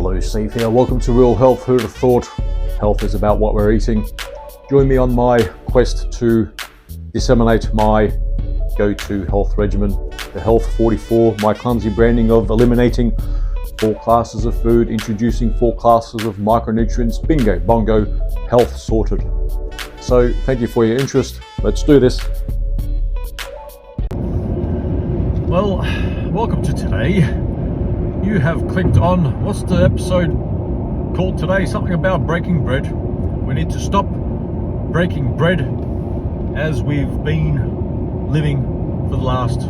Hello, Steve here. Welcome to Real Health. Who'd have thought health is about what we're eating? Join me on my quest to disseminate my go-to health regimen, the Health 44, my clumsy branding of eliminating 4 classes of food, introducing 4 classes of micronutrients. Bingo, bongo, health sorted. So thank you for your interest. Let's do this. Well, welcome to today. You have clicked on, what's the episode called today? Something about breaking bread. We need to stop breaking bread as we've been living for the last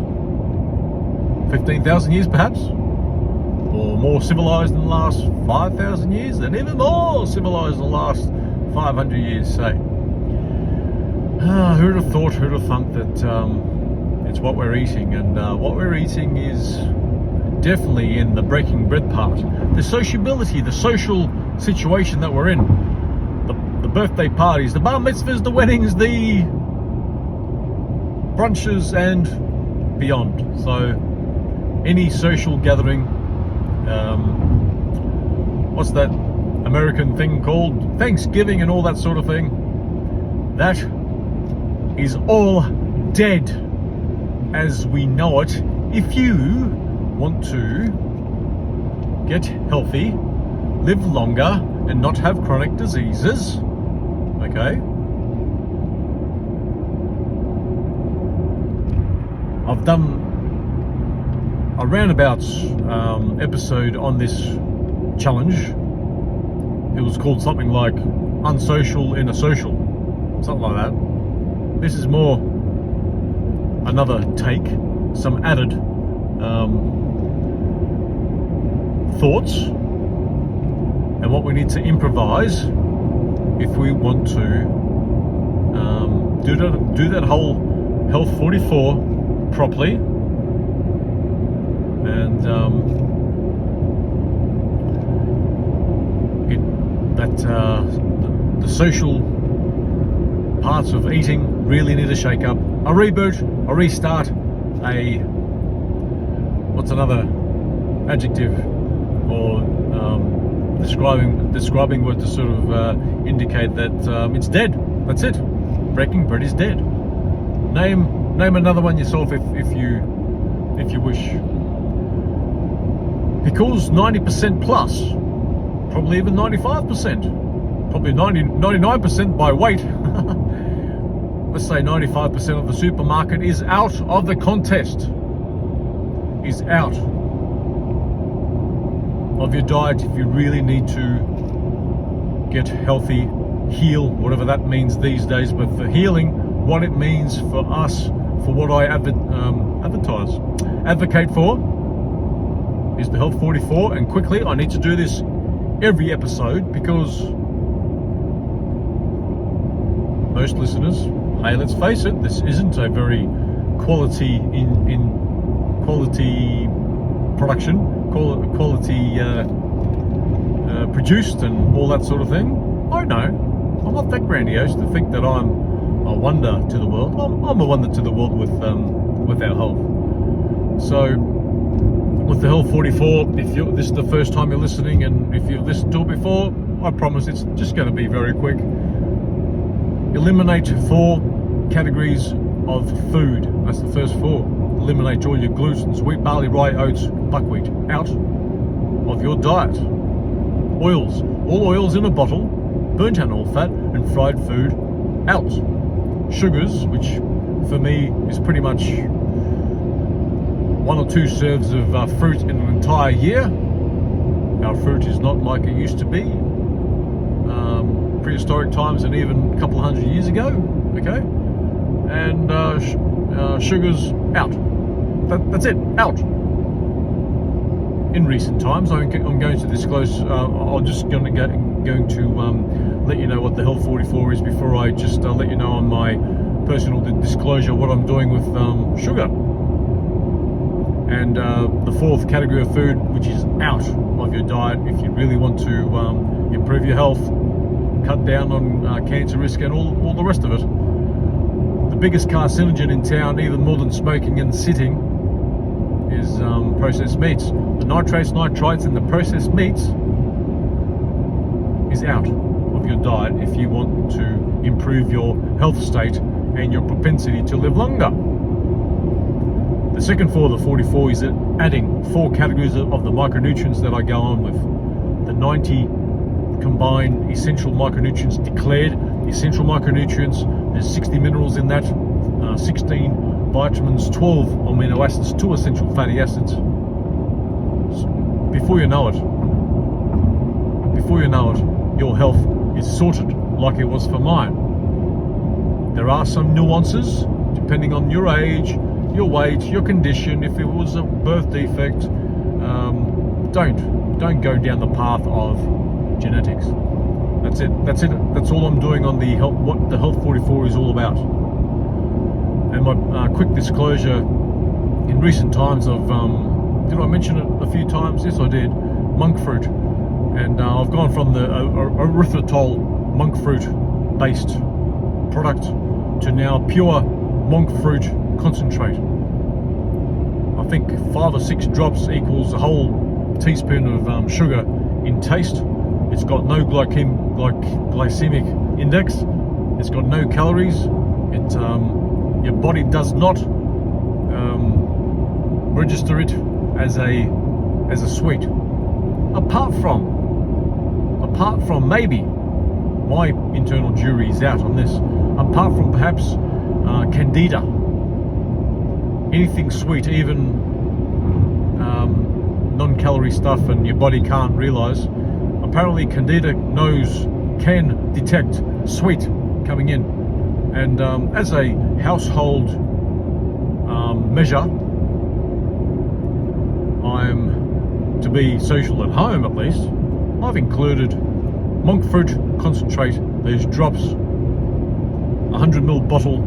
15,000 years perhaps, or more civilized in the last 5,000 years, and even more civilized in the last 500 years, say. Who'd have thought, who'd have thunk that it's what we're eating, and what we're eating is definitely in the breaking bread part. The sociability, the social situation that we're in, the birthday parties, the bar mitzvahs, the weddings, the brunches and beyond. So any social gathering, what's that American thing called? Thanksgiving and all that sort of thing. That is all dead as we know it. If you want to get healthy, live longer, and not have chronic diseases, okay? I've done a roundabout episode on this challenge. It was called something like unsocial in a social, something like that. This is more another take, some added thoughts, and what we need to improvise if we want to do that whole Health 44 properly, and the social parts of eating really need a shake up, a reboot, a restart, what's another adjective or describing word to sort of indicate that it's dead. That's it. Breaking bread is dead. Name another one yourself if you wish. Because 90% plus, probably even 95%, probably 99% by weight. Let's say 95% of the supermarket is out of the contest. Is out of your diet if you really need to get healthy, heal, whatever that means these days. But for healing, what it means for us, for what I advocate for, is the Health 44. And quickly, I need to do this every episode because most listeners, hey, let's face it, this isn't a very quality quality production, quality produced and all that sort of thing. I know, I'm not that grandiose to think that I'm a wonder to the world. I'm a wonder to the world with our health. So with the Health 44, if this is the first time you're listening, and if you've listened to it before, I promise it's just going to be very quick. Eliminate 4 categories of food. That's the first 4. Eliminate all your glutens, wheat, barley, rye, oats, buckwheat out of your diet. Oils, all oils in a bottle, burnt animal fat and fried food out. Sugars, which for me is pretty much 1 or 2 serves of fruit in an entire year. Our fruit is not like it used to be. Prehistoric times and even a couple of 100 years ago, okay? And sugars out. That's it, out. In recent times, I'm going to disclose, I'm just going to let you know what the Health 44 is before I just let you know on my personal disclosure what I'm doing with sugar. And the 4th category of food, which is out of your diet if you really want to improve your health, cut down on cancer risk and all the rest of it. The biggest carcinogen in town, even more than smoking and sitting, is processed meats. The nitrates, nitrites in the processed meats is out of your diet if you want to improve your health state and your propensity to live longer. The second for the 44 is adding 4 categories of the micronutrients that I go on with. The 90 combined essential micronutrients declared, essential micronutrients, there's 60 minerals in that, 16 vitamins, 12 amino acids, 2 essential fatty acids. Before you know it, your health is sorted like it was for mine. There are some nuances depending on your age, your weight, your condition. If it was a birth defect, don't go down the path of genetics. That's it. That's all I'm doing on the health, what the Health 44 is all about. And my quick disclosure: in recent times, did I mention it a few times? Yes, I did. Monk fruit, and I've gone from the erythritol monk fruit based product to now pure monk fruit concentrate. I think 5 or 6 drops equals a whole teaspoon of sugar in taste. It's got no glycemic index. It's got no calories. Your body does not register it as a sweet. Apart from maybe my internal jury is out on this. Apart from perhaps candida. Anything sweet, even non-calorie stuff, and your body can't realize. Apparently, candida can detect sweet coming in, and as a household measure, I'm to be social at home at least. I've included monk fruit concentrate. Those drops, 100ml bottle,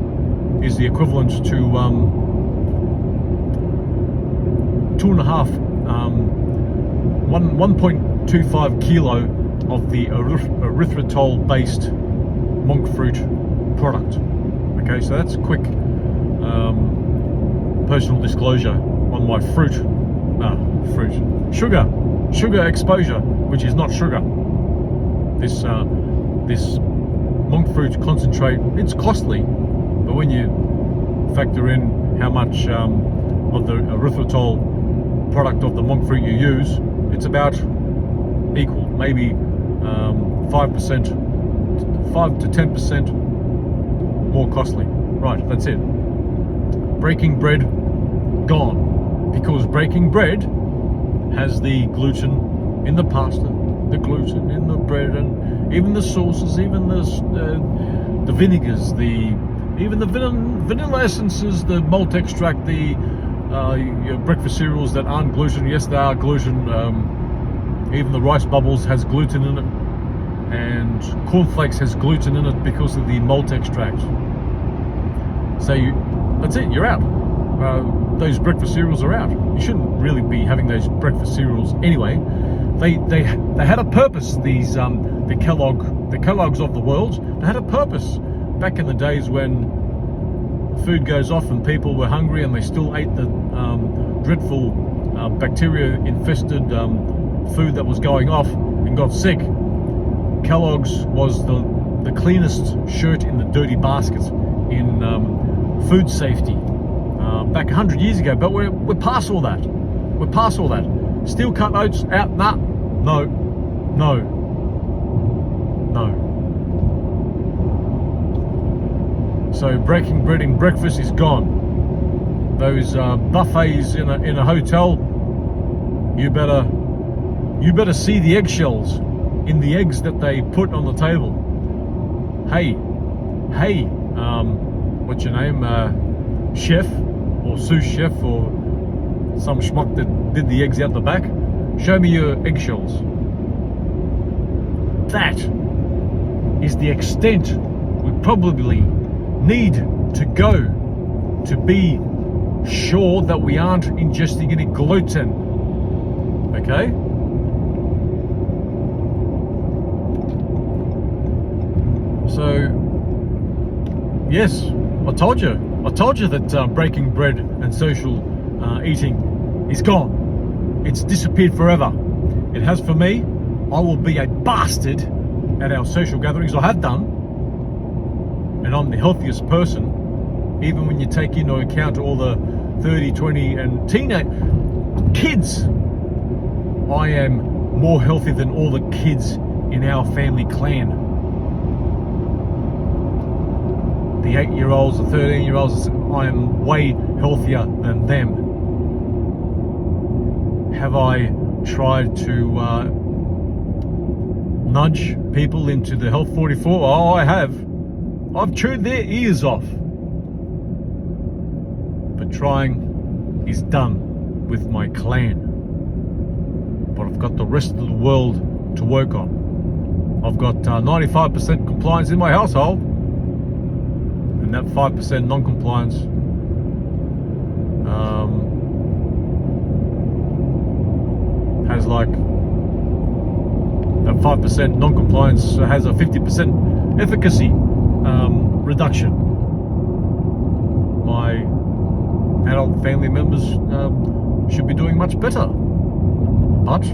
is the equivalent to 1.25 kilo of the erythritol-based monk fruit product. Okay, so that's a quick personal disclosure on my sugar exposure, which is not sugar. This monk fruit concentrate, it's costly, but when you factor in how much of the erythritol product of the monk fruit you use, it's about equal, maybe 5% to 10% more costly. Right, that's it. Breaking bread, gone. Because breaking bread has the gluten in the pasta, the gluten in the bread, and even the sauces, even the vinegars, even the vanilla essences, the malt extract, your breakfast cereals that aren't gluten. Yes, they are gluten. Even the rice bubbles has gluten in it, and cornflakes has gluten in it because of the malt extract. So that's it. You're out. Those breakfast cereals are out. You shouldn't really be having those breakfast cereals anyway. They had a purpose. These the Kellogg's of the world. They had a purpose back in the days when food goes off and people were hungry and they still ate the dreadful bacteria-infested food that was going off and got sick. Kellogg's was the cleanest shirt in the dirty basket in food safety back 100 years ago, but we're past all that. We're past all that. Steel cut oats out? Nah. No. So breaking bread in breakfast is gone. Those buffets in a hotel, you better see the eggshells in the eggs that they put on the table. Hey, what's your name? Chef or sous chef or some schmuck that did the eggs out the back. Show me your eggshells. That is the extent we probably need to go to be sure that we aren't ingesting any gluten. Okay? So, yes, I told you that breaking bread and social eating is gone. It's disappeared forever. It has for me. I will be a bastard at our social gatherings. I have done, and I'm the healthiest person, even when you take into account all the 30, 20 and teenage kids. I am more healthy than all the kids in our family clan. The 8-year-olds, the 13-year-olds, I am way healthier than them. Have I tried to nudge people into the Health 44? Oh, I have. I've chewed their ears off. But trying is done with my clan. But I've got the rest of the world to work on. I've got 95% compliance in my household, and that 5% non-compliance has like that 5% non-compliance has a 50% efficacy reduction. My adult family members should be doing much better, but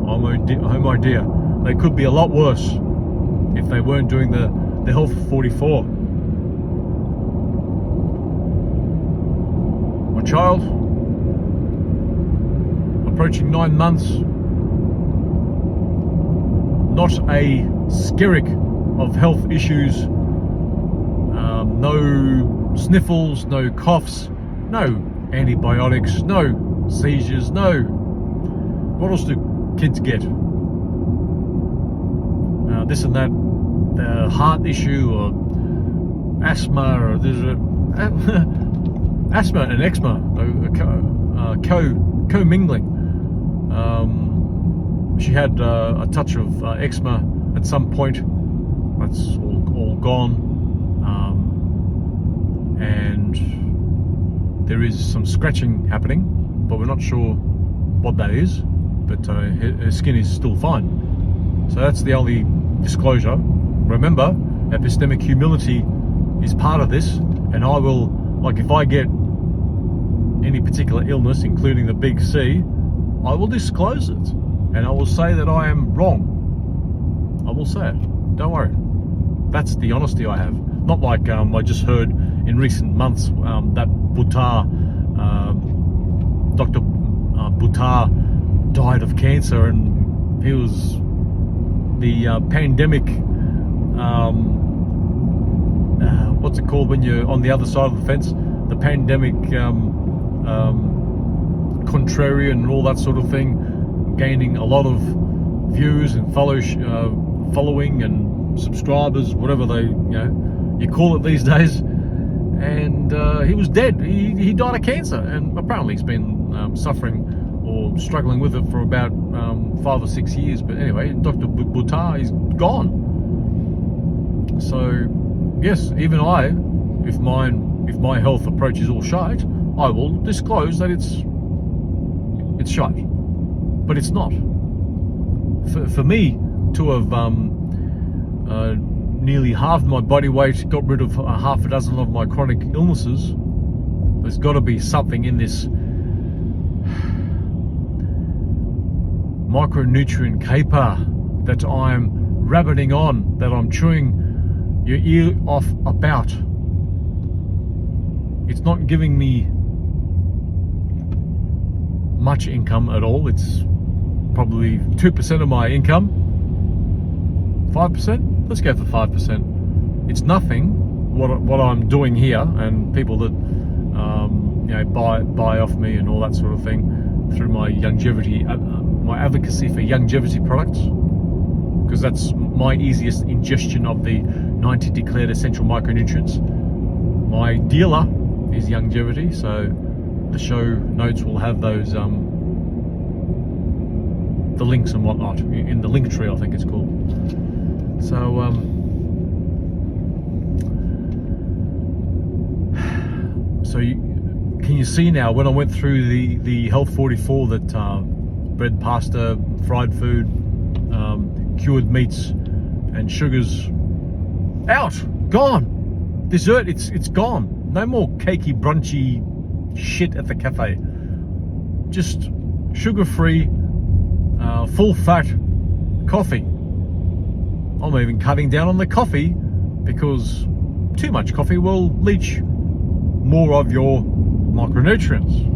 home idea, they could be a lot worse if they weren't doing the Health 44. My child, approaching 9 months, not a skerrick of health issues, no sniffles, no coughs, no antibiotics, no seizures, no. What else do kids get? This and that, heart issue or asthma, or there's asthma and eczema co-mingling. She had a touch of eczema at some point. That's all gone. And there is some scratching happening, but we're not sure what that is. But her skin is still fine. So that's the only disclosure. Remember, epistemic humility is part of this, and I will, like, if I get any particular illness, including the big C, I will disclose it, and I will say that I am wrong. I will say it. Don't worry. That's the honesty I have. Not like I just heard in recent months that Dr. Buttar died of cancer, and he was the pandemic, what's it called when you're on the other side of the fence? The pandemic contrarian and all that sort of thing, gaining a lot of views and following and subscribers, whatever you call it these days. And he was dead. He died of cancer, and apparently he's been suffering or struggling with it for about 5 or 6 years. But anyway, Dr. Buttar is gone. So yes, even I, if my health approach is all shite, I will disclose that it's shite. But it's not. For me to have nearly halved my body weight, got rid of half a dozen of my chronic illnesses, there's got to be something in this micronutrient caper that I'm rabbiting on, that I'm chewing your ear off about. It's not giving me much income at all. It's probably 2% of my income. 5%? Let's go for 5%. It's nothing what I'm doing here, and people that buy off me and all that sort of thing through my longevity, my advocacy for longevity products, because that's my easiest ingestion of the 90 declared essential micronutrients. My dealer is longevity, so the show notes will have those the links and whatnot in the link tree, I think it's called. So can you see now, when I went through the Health 44, that bread, pasta, fried food, cured meats and sugars out, gone. Dessert, it's gone. No more cakey, brunchy shit at the cafe. Just sugar-free, full-fat coffee. I'm even cutting down on the coffee, because too much coffee will leach more of your micronutrients.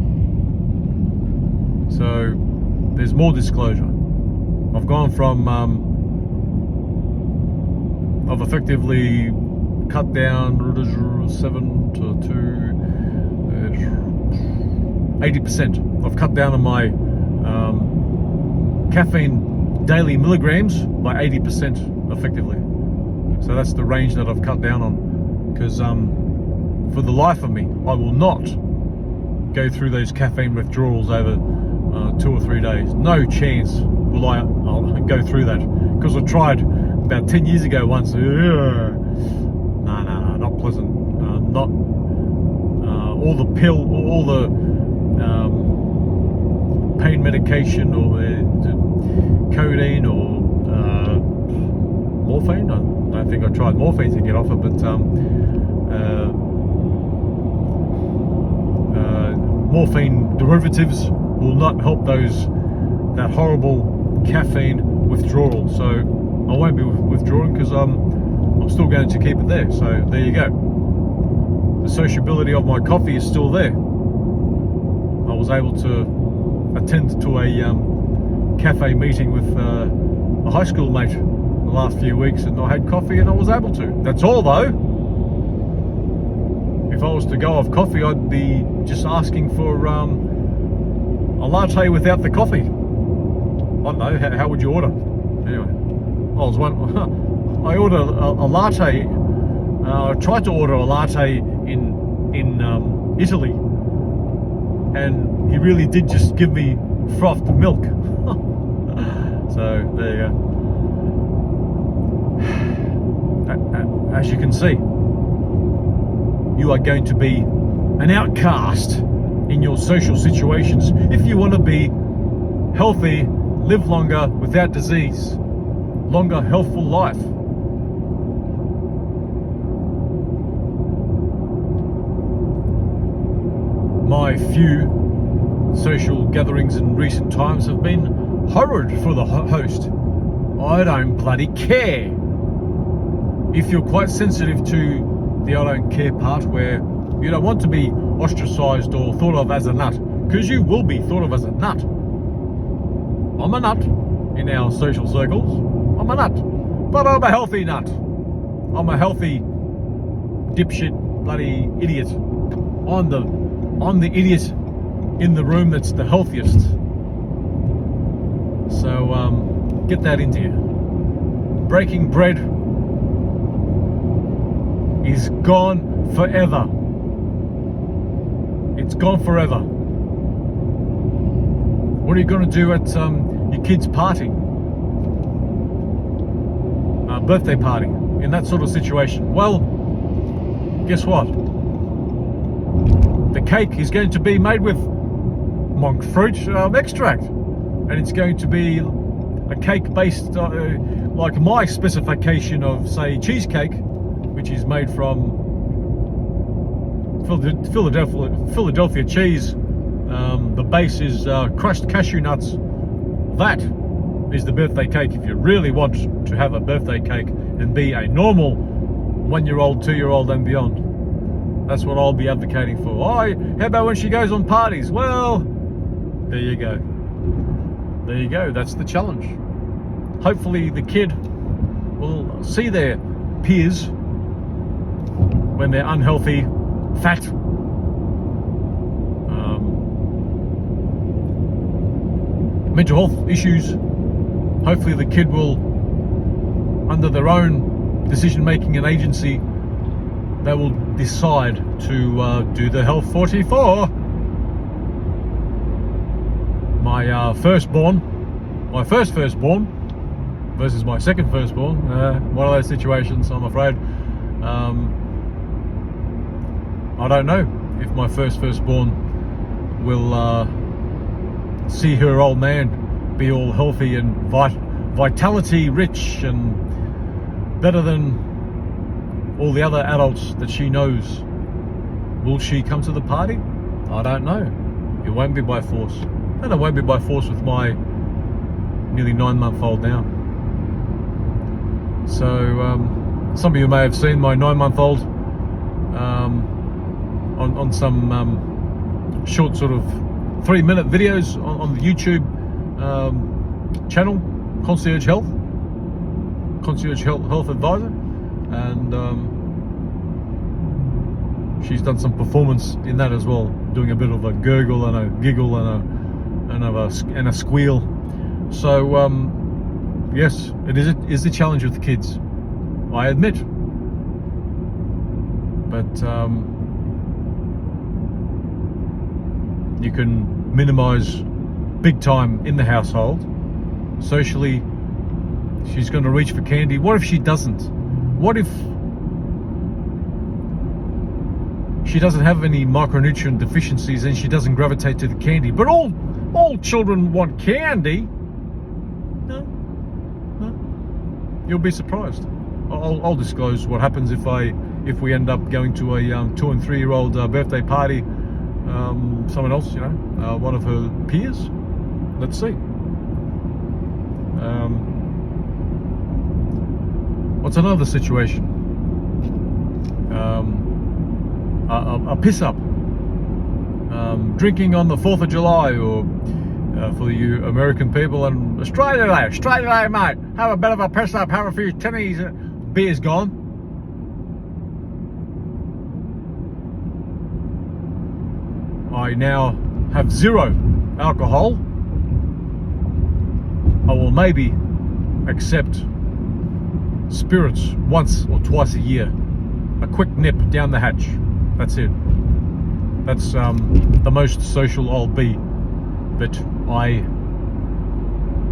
So there's more disclosure. I've gone from I've effectively cut down 7 to 80%. I've cut down on my caffeine daily milligrams by 80% effectively. So that's the range that I've cut down on, because for the life of me, I will not go through those caffeine withdrawals over 2 or 3 days. No chance will I'll go through that, because I tried about 10 years ago once. No, not pleasant. Not all the pill, all the pain medication, or codeine, or morphine. I don't think I tried morphine to get off it, but morphine derivatives will not help that horrible caffeine withdrawal. So I won't be withdrawing, because I'm still going to keep it there. So there you go. The sociability of my coffee is still there. I was able to attend to a cafe meeting with a high school mate the last few weeks, and I had coffee and I was able to. That's all though. If I was to go off coffee, I'd be just asking for a latte without the coffee. I don't know, how would you order? Anyway, I ordered a latte. I tried to order a latte in Italy, and he really did just give me frothed milk. So there you go. As you can see, you are going to be an outcast in your social situations if you want to be healthy, live longer without disease, longer healthful life. My few social gatherings in recent times have been horrid for the host. I don't bloody care. If you're quite sensitive to the I don't care part, where you don't want to be ostracized or thought of as a nut, because you will be thought of as a nut. I'm a nut in our social circles. I'm a nut, but I'm a healthy nut. I'm a healthy dipshit bloody idiot. I'm the idiot in the room that's the healthiest. So get that into you. Breaking bread is gone forever. It's gone forever. What are you going to do at your kid's party? Birthday party, in that sort of situation? Well, guess what? The cake is going to be made with monk fruit extract, and it's going to be a cake based like my specification of, say, cheesecake, which is made from Philadelphia cheese. The base is crushed cashew nuts. That is the birthday cake if you really want to have a birthday cake and be a normal 1-year-old, 2-year-old and beyond. That's what I'll be advocating for. Oh, how about when she goes on parties? Well, there you go. There you go. That's the challenge. Hopefully the kid will see their peers when they're unhealthy, fat, mental health issues. Hopefully the kid will, under their own decision-making and agency, they will decide to do the Health 44. My first firstborn versus my second firstborn. One of those situations, I'm afraid. I don't know if my firstborn will see her old man be all healthy and vitality rich and better than all the other adults that she knows. Will she come to the party? I don't know. It won't be by force. And it won't be by force with my nearly 9-month-old now. So some of you may have seen my 9-month-old on some short sort of 3-minute videos on the YouTube channel, Concierge Health Advisor, and she's done some performance in that as well, doing a bit of a gurgle and a giggle and a squeal. So yes, it is a challenge with the kids, I admit, but you can minimize big time in the household. Socially, she's going to reach for candy. What if she doesn't? What if she doesn't have any micronutrient deficiencies and she doesn't gravitate to the candy? But all children want candy. No, you'll be surprised. I'll disclose what happens if we end up going to a 2 and 3-year-old birthday party. Someone else, one of her peers. Let's see. What's another situation? A piss up. Drinking on the 4th of July, or for you American people, and Australia Day, mate. Have a bit of a piss up, have a few tinnies. Beer's gone. I now have 0 alcohol. I will maybe accept spirits once or twice a year. A quick nip down the hatch. That's it. That's the most social I'll be. But I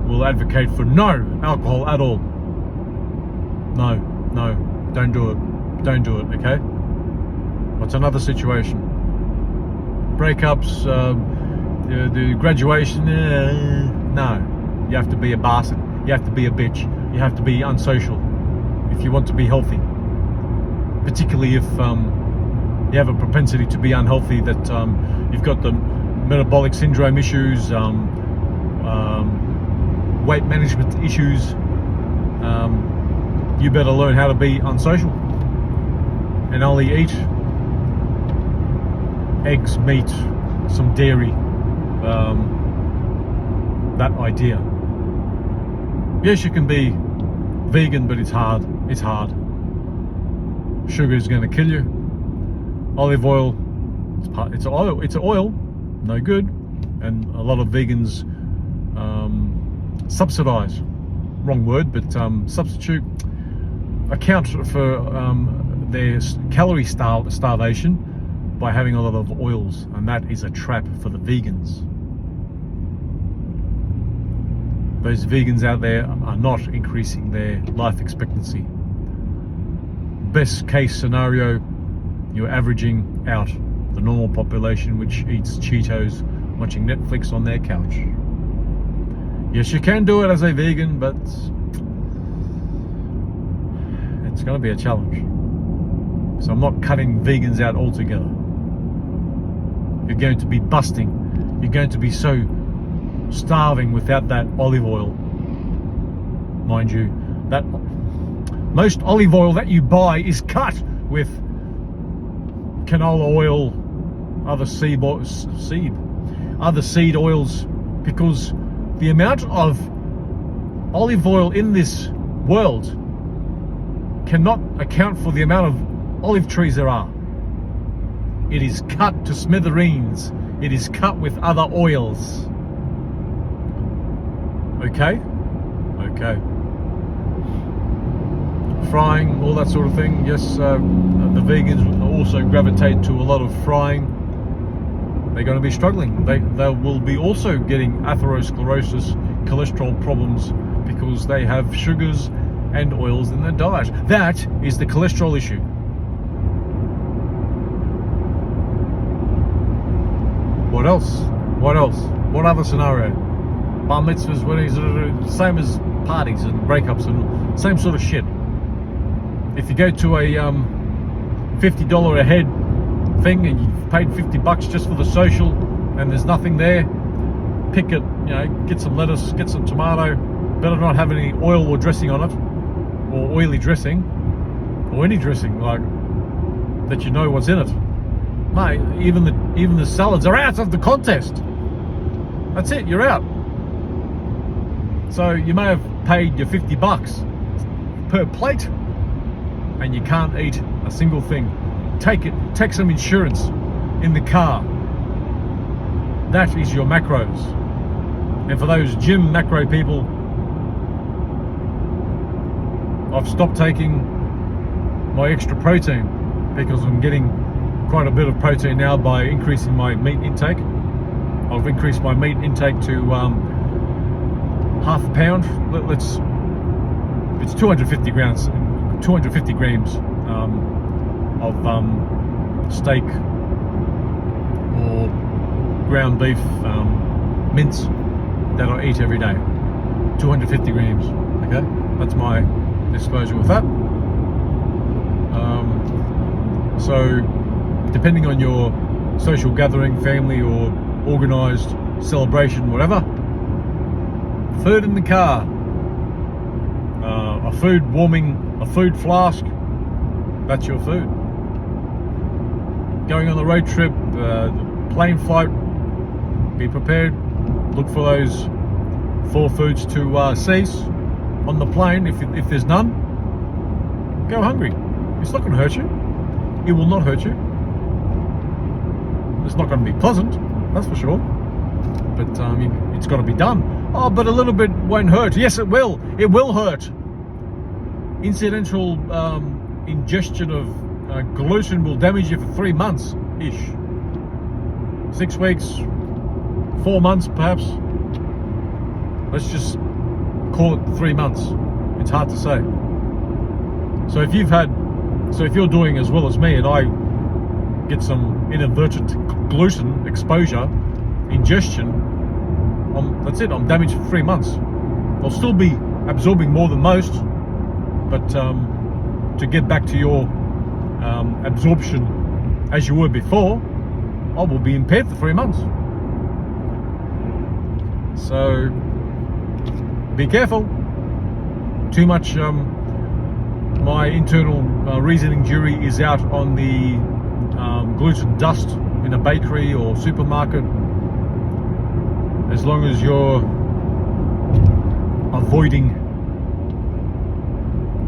will advocate for no alcohol at all. No, don't do it. Don't do it, okay? What's another situation? Breakups, the graduation. No, you have to be a bastard. You have to be a bitch. You have to be unsocial if you want to be healthy. Particularly if you have a propensity to be unhealthy, that you've got the metabolic syndrome issues, weight management issues. You better learn how to be unsocial and only eat eggs, meat, some dairy. That idea. Yes, you can be vegan, but it's hard. It's hard. Sugar is going to kill you. Olive oil, it's oil. It's oil, no good. And a lot of vegans subsidize. Wrong word, but substitute. Account for their calorie starvation by having a lot of oils, and that is a trap for the vegans. Those vegans out there are not increasing their life expectancy. Best case scenario, you're averaging out the normal population, which eats Cheetos watching Netflix on their couch. Yes, you can do it as a vegan, but it's going to be a challenge. So I'm not cutting vegans out altogether. You're going to be busting. You're going to be so starving without that olive oil. Mind you, that most olive oil that you buy is cut with canola oil, other seed oils, because the amount of olive oil in this world cannot account for the amount of olive trees there are. It is cut to smithereens. It is cut with other oils. Okay? Okay. Frying, all that sort of thing. Yes, the vegans also gravitate to a lot of frying. They're going to be struggling. They will be also getting atherosclerosis, cholesterol problems, because they have sugars and oils in their diet. That is the cholesterol issue. What else? What else? What other scenario? Bar mitzvahs, weddings, same as parties and breakups and same sort of shit. If you go to a $50 a head thing and you've paid $50 just for the social and there's nothing there, pick it, get some lettuce, get some tomato, better not have any oil or dressing on it, or oily dressing, or any dressing, like, that you know what's in it. Mate, even the salads are out of the contest. That's it, you're out. So you may have paid your $50 per plate, and you can't eat a single thing. Take some insurance in the car. That is your macros. And for those gym macro people, I've stopped taking my extra protein because I'm getting quite a bit of protein now by increasing my meat intake. I've increased my meat intake to half a pound. It's 250 grams of steak or ground beef mince that I eat every day. 250 grams. Okay, that's my disclosure with that. So depending on your social gathering, family or organised celebration, whatever, food in the car, a food flask, that's your food. Going on the road trip, plane flight, be prepared. Look for those 4 foods to seize on the plane. If there's none, go hungry. It's not going to hurt you. It will not hurt you. It's not going to be pleasant, that's for sure. But it's got to be done. Oh, but a little bit won't hurt. Yes, it will. It will hurt. Incidental ingestion of gluten will damage you for 3 months ish. 6 weeks, 4 months perhaps. Let's just call it 3 months. It's hard to say. So if you're doing as well as me, and I get some inadvertent gluten exposure, ingestion, that's it. I'm damaged for 3 months. I'll still be absorbing more than most, but to get back to your absorption as you were before, I will be impaired for 3 months. So be careful. Too much. My internal reasoning jury is out on the gluten dust in a bakery or supermarket. As long as you're avoiding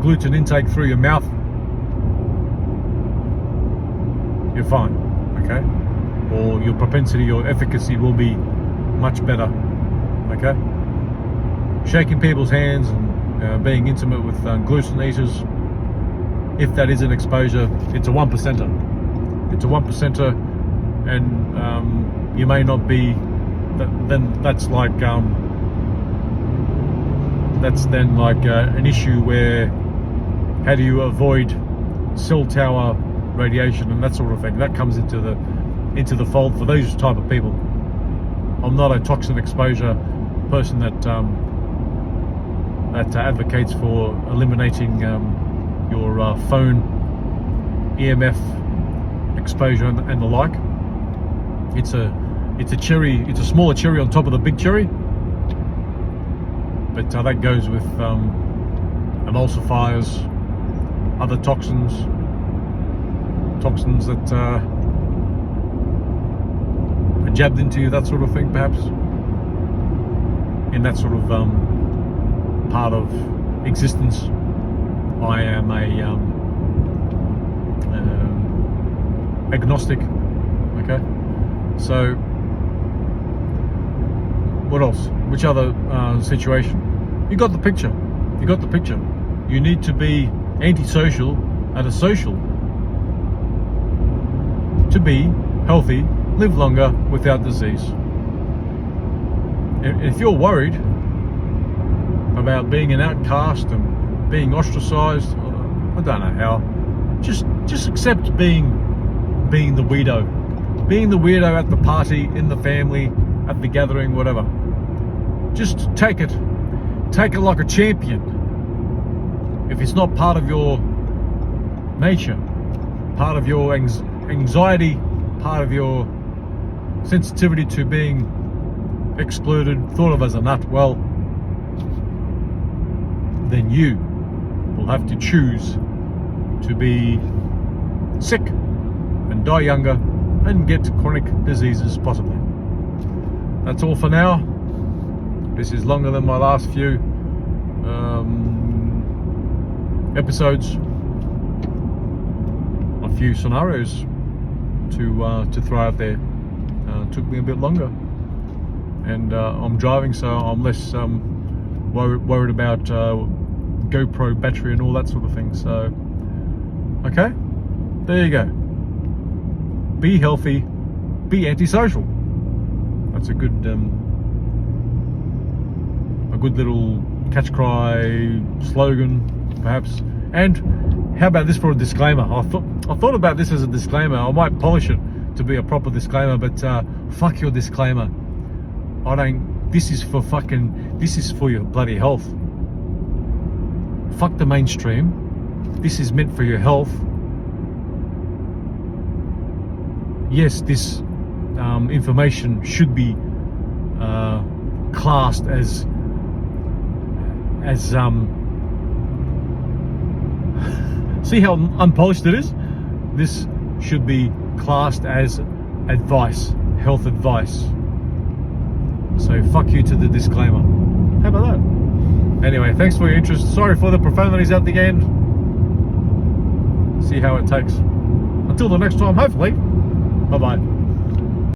gluten intake through your mouth, you're fine, okay? Or your propensity or efficacy will be much better, okay? Shaking people's hands and being intimate with gluten eaters, if that is an exposure, it's a 1%er. It's a 1%er, and you may not be. Then that's like an issue where how do you avoid cell tower radiation and that sort of thing? That comes into the fold for those type of people. I'm not a toxin exposure person that advocates for eliminating your phone EMF exposure and the like. It's a smaller cherry on top of the big cherry, but that goes with emulsifiers, other toxins that are jabbed into you, that sort of thing, perhaps. In that sort of part of existence, I am a agnostic. Okay, so what else? Which other situation? You got the picture. You got the picture. You need to be antisocial and a social to be healthy, live longer without disease. If you're worried about being an outcast and being ostracized, I don't know how, just accept being the weirdo. Being the weirdo at the party, in the family, at the gathering, whatever. Just take it like a champion. If it's not part of your nature, part of your anxiety, part of your sensitivity to being excluded, thought of as a nut, well, then you will have to choose to be sick and die younger and get chronic diseases possibly. That's all for now. This is longer than my last few episodes. A few scenarios to throw out there. Took me a bit longer, and I'm driving, so I'm less worried about GoPro battery and all that sort of thing. So, okay, there you go. Be healthy, be antisocial. That's a good little catch cry slogan, perhaps. And how about this for a disclaimer? I thought about this as a disclaimer. I might polish it to be a proper disclaimer, but fuck your disclaimer. This is for your bloody health. Fuck the mainstream. This is meant for your health. Yes, this information should be classed as see how unpolished it is? This should be classed as advice, health advice. So fuck you to the disclaimer. How about that? Anyway, thanks for your interest. Sorry for the profanities at the end. See how it takes. Until the next time, hopefully. Bye-bye.